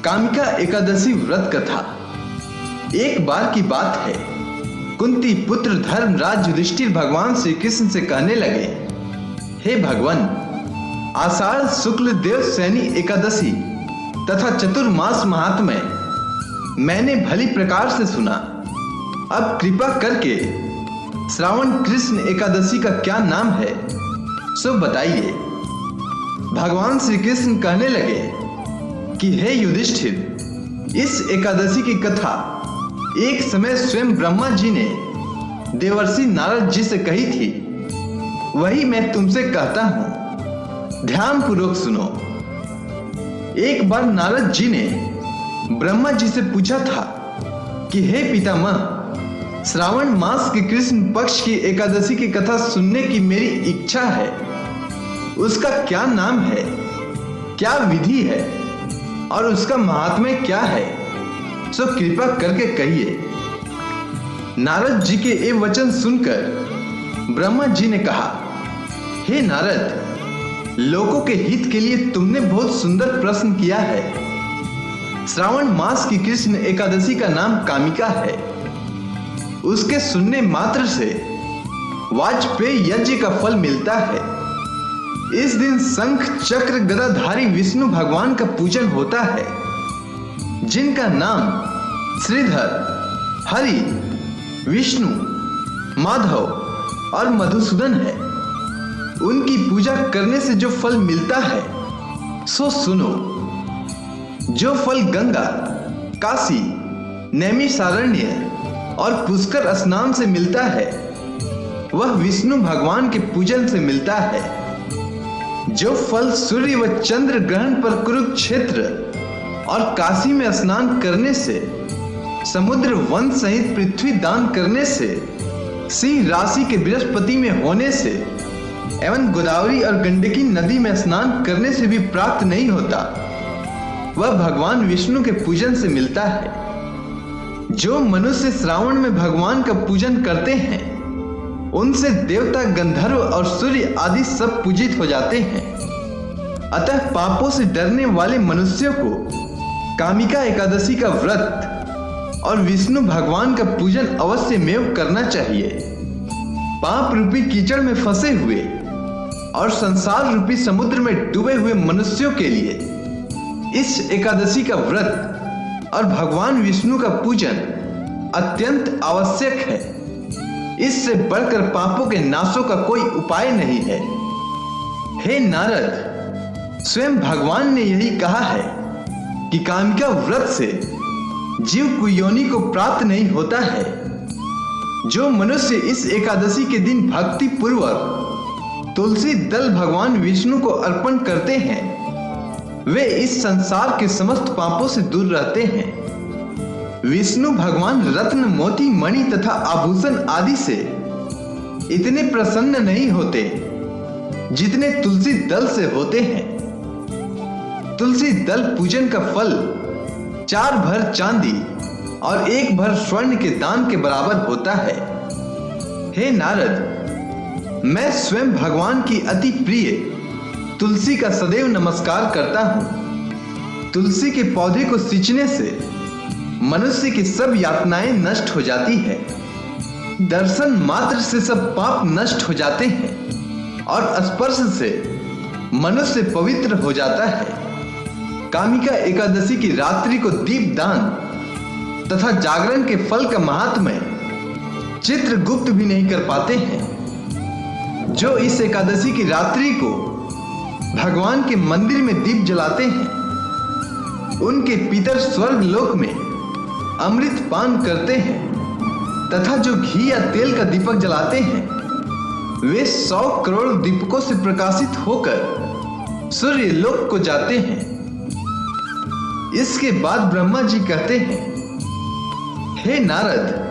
कामिका एकादशी व्रत कथा। एक बार की बात है, कुंती पुत्र धर्मराज युधिष्ठिर भगवान श्री कृष्ण से कहने लगे, हे भगवान, आषाढ़ शुक्ल देव सैनी एकादशी तथा चतुर्मास महात्म्य मैंने भली प्रकार से सुना। अब कृपा करके श्रावण कृष्ण एकादशी का क्या नाम है सो बताइए। भगवान श्री कृष्ण कहने लगे कि हे युधिष्ठिर, इस एकादशी की कथा एक समय स्वयं ब्रह्मा जी ने देवर्षि नारद जी से कही थी, वही मैं तुमसे कहता हूं, ध्यान पूर्वक सुनो। एक बार नारद जी ने ब्रह्मा जी से पूछा था कि हे पितामह, श्रावण मास के कृष्ण पक्ष की एकादशी की कथा सुनने की मेरी इच्छा है, उसका क्या नाम है, क्या विधि है और उसका महात्म्य क्या है, सो कृपा करके कहिए। नारद जी के ये वचन सुनकर ब्रह्मा जी ने कहा, हे नारद, लोगों के हित के लिए तुमने बहुत सुंदर प्रश्न किया है। श्रावण मास की कृष्ण एकादशी का नाम कामिका है। उसके सुनने मात्र से वाजपेय यज्ञ का फल मिलता है। इस दिन शंख चक्र गदाधारी विष्णु भगवान का पूजन होता है, जिनका नाम श्रीधर, हरि, विष्णु, माधव और मधुसूदन है। उनकी पूजा करने से जो फल मिलता है सो सुनो। जो फल गंगा, काशी, नैमिषारण्य और पुष्कर स्नान से मिलता है, वह विष्णु भगवान के पूजन से मिलता है। जो फल सूर्य व चंद्र ग्रहण पर कुरुक्षेत्र और काशी में स्नान करने से, समुद्र वन सहित पृथ्वी दान करने से, सिंह राशि के बृहस्पति में होने से एवं गोदावरी और गंडकी नदी में स्नान करने से भी प्राप्त नहीं होता, वह भगवान विष्णु के पूजन से मिलता है। जो मनुष्य श्रावण में भगवान का पूजन करते हैं, उनसे देवता, गंधर्व और सूर्य आदि सब पूजित हो जाते हैं। अतः पापों से डरने वाले मनुष्यों को कामिका एकादशी का व्रत और विष्णु भगवान का पूजन अवश्य में करना चाहिए। पाप रूपी कीचड़ में फंसे हुए और संसार रूपी समुद्र में डूबे हुए मनुष्यों के लिए इस एकादशी का व्रत और भगवान विष्णु का पूजन अत्यंत आवश्यक है। इससे बढ़कर पापों के नाशों का कोई उपाय नहीं है। हे नारद, स्वयं भगवान ने यही कहा है कि कामिका व्रत से जीव कुयोनि को प्राप्त नहीं होता है। जो मनुष्य इस एकादशी के दिन भक्ति पूर्वक तुलसी दल भगवान विष्णु को अर्पण करते हैं, वे इस संसार के समस्त पापों से दूर रहते हैं। विष्णु भगवान रत्न, मोती, मणि तथा आभूषण आदि से इतने प्रसन्न नहीं होते जितने तुलसी दल से होते हैं। तुलसी दल पूजन का फल 4 भर चांदी और 1 भर स्वर्ण के दान के बराबर होता है। हे नारद, मैं स्वयं भगवान की अति प्रिय तुलसी का सदैव नमस्कार करता हूं। तुलसी के पौधे को सींचने से मनुष्य की सब यातनाएं नष्ट हो जाती है। दर्शन मात्र से सब पाप नष्ट हो जाते हैं और स्पर्श से मनुष्य पवित्र हो जाता है। कामिका एकादशी की रात्रि को दीप दान तथा जागरण के फल का महात्म्य चित्रगुप्त भी नहीं कर पाते हैं। जो इस एकादशी की रात्रि को भगवान के मंदिर में दीप जलाते हैं, उनके पितर स्वर्ग लोक में अमृत पान करते हैं तथा जो घी या तेल का दीपक जलाते हैं, वे 100 करोड़ दीपकों से प्रकाशित होकर सूर्य लोक को जाते हैं। इसके बाद ब्रह्मा जी कहते हैं, हे नारद,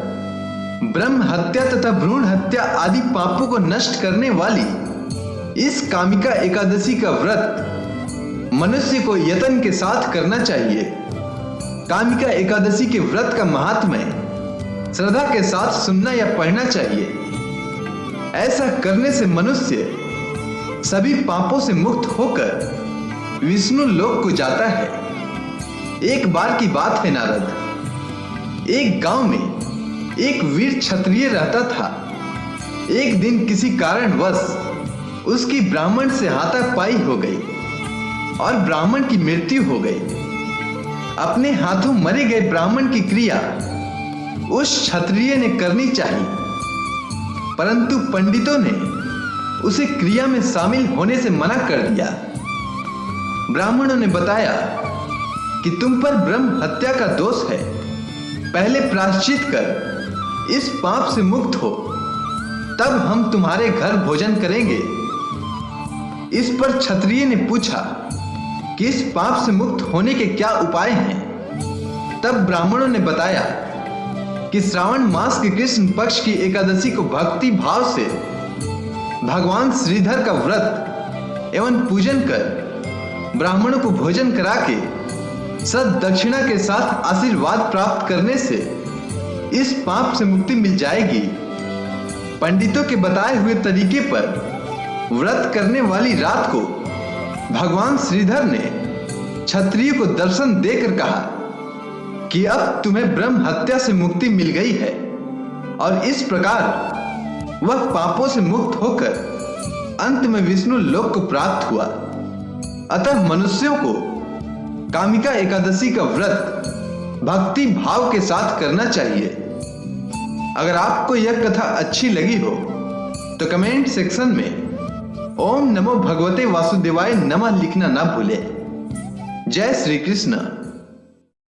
ब्रह्म हत्या तथा भ्रूण हत्या आदि पापों को नष्ट करने वाली इस कामिका एकादशी का व्रत मनुष्य को यत्न के साथ करना चाहिए। कामिका एकादशी के व्रत का महात्म्य श्रद्धा के साथ सुनना या पढ़ना चाहिए। ऐसा करने से मनुष्य सभी पापों से मुक्त होकर विष्णु लोक को जाता है। एक बार की बात है नारद, एक गांव में एक वीर क्षत्रिय रहता था। एक दिन किसी कारणवश उसकी ब्राह्मण से हाथापाई हो गई और ब्राह्मण की मृत्यु हो गई। अपने हाथों मरे गए ब्राह्मण की क्रिया उस क्षत्रिय ने करनी चाहिए, परंतु पंडितों ने उसे क्रिया में शामिल होने से मना कर दिया। ब्राह्मणों ने बताया कि तुम पर ब्रह्म हत्या का दोष है, पहले प्रायश्चित कर इस पाप से मुक्त हो, तब हम तुम्हारे घर भोजन करेंगे। इस पर क्षत्रिय ने पूछा कि इस पाप से मुक्त होने के क्या उपाय हैं? तब ब्राह्मणों ने बताया कि श्रावण मास के कृष्ण पक्ष की एकादशी को भक्ति भाव से भगवान श्रीधर का व्रत एवं पूजन कर ब्राह्मणों को भोजन करा के सद दक्षिणा के साथ आशीर्वाद प्राप्त करने से इस पाप से मुक्ति मिल जाएगी। पंडितों के बताए हुए तरीके पर व्रत करने वाली रात को भगवान श्रीधर ने क्षत्रिय को दर्शन देकर कहा कि अब तुम्हें ब्रह्म हत्या से मुक्ति मिल गई है, और इस प्रकार वह पापों से मुक्त होकर अंत में विष्णु लोक को प्राप्त हुआ। अतः मनुष्यों को कामिका एकादशी का व्रत भक्ति भाव के साथ करना चाहिए। अगर आपको यह कथा अच्छी लगी हो तो कमेंट सेक्शन में ओम नमो भगवते वासुदेवाय नमः लिखना ना भूलें। जय श्री कृष्ण।